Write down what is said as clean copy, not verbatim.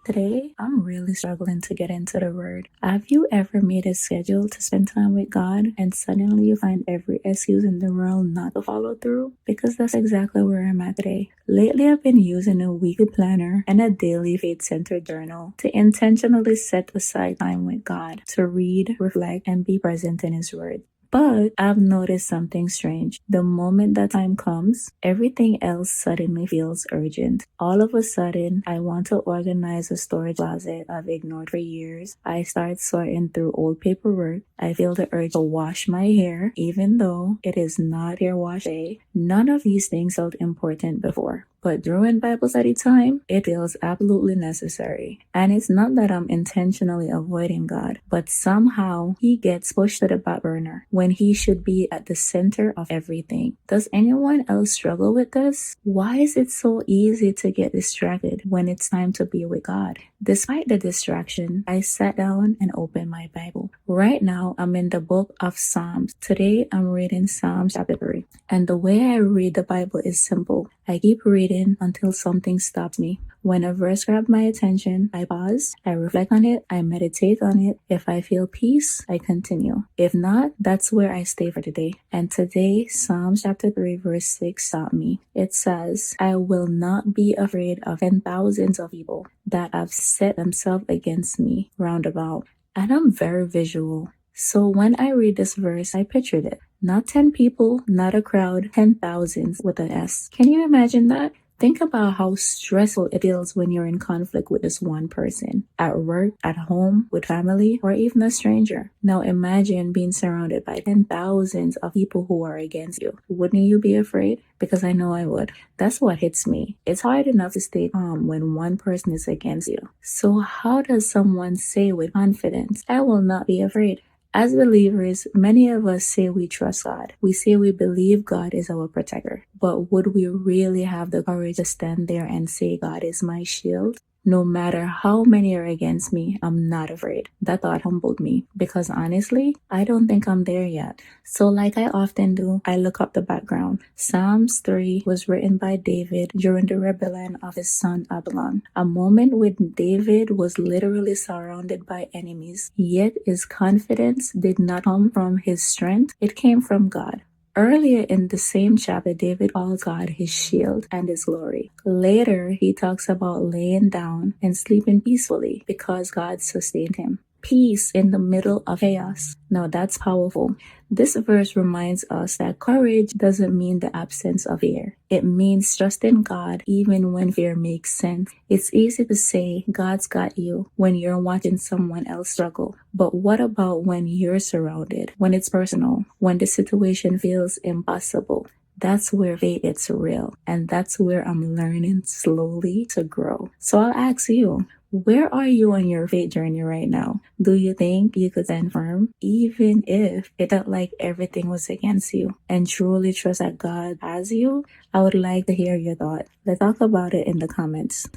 Today, I'm really struggling to get into the Word. Have you ever made a schedule to spend time with God and suddenly you find every excuse in the world not to follow through? Because that's exactly where I'm at today. Lately, I've been using a weekly planner and a daily faith-centered journal to intentionally set aside time with God to read, reflect, and be present in His Word. But I've noticed something strange. The moment that time comes, everything else suddenly feels urgent. All of a sudden, I want to organize a storage closet I've ignored for years. I start sorting through old paperwork. I feel the urge to wash my hair, even though it is not hair wash day. None of these things felt important before. But during Bible study time, it feels absolutely necessary. And it's not that I'm intentionally avoiding God, but somehow He gets pushed to the back burner when He should be at the center of everything. Does anyone else struggle with this? Why is it so easy to get distracted when it's time to be with God? Despite the distraction, I sat down and opened my Bible. Right now, I'm in the book of Psalms. Today, I'm reading Psalms chapter 3. And the way I read the Bible is simple. I keep reading until something stops me. When a verse grabs my attention, I pause, I reflect on it, I meditate on it. If I feel peace, I continue. If not, that's where I stay for today. And today, Psalms chapter 3 verse 6 stopped me. It says, I will not be afraid of 10,000s of people that have set themselves against me round about. And I'm very visual. So when I read this verse, I pictured it. Not 10 people, not a crowd, 10,000s with an S. Can you imagine that? Think about how stressful it feels when you're in conflict with just one person. At work, at home, with family, or even a stranger. Now imagine being surrounded by 10,000s of people who are against you. Wouldn't you be afraid? Because I know I would. That's what hits me. It's hard enough to stay calm when one person is against you. So how does someone say with confidence, I will not be afraid? As believers, many of us say we trust God. We say we believe God is our protector. But would we really have the courage to stand there and say God is my shield? No matter how many are against me, I'm not afraid. That thought humbled me because honestly, I don't think I'm there yet. So like I often do, I look up the background. Psalms 3 was written by David during the rebellion of his son Absalom. A moment when David was literally surrounded by enemies. Yet his confidence did not come from his strength, it came from God. Earlier in the same chapter, David calls God his shield and his glory. Later, he talks about laying down and sleeping peacefully because God sustained him. Peace in the middle of chaos. Now that's powerful. This verse reminds us that courage doesn't mean the absence of fear. It means trusting God even when fear makes sense. It's easy to say God's got you when you're watching someone else struggle. But what about when you're surrounded? When it's personal? When the situation feels impossible? That's where faith gets real. And that's where I'm learning slowly to grow. So I'll ask you, where are you on your faith journey right now? Do you think you could stand firm even if it felt like everything was against you and truly trust that God has you? I would like to hear your thoughts. Let's talk about it in the comments.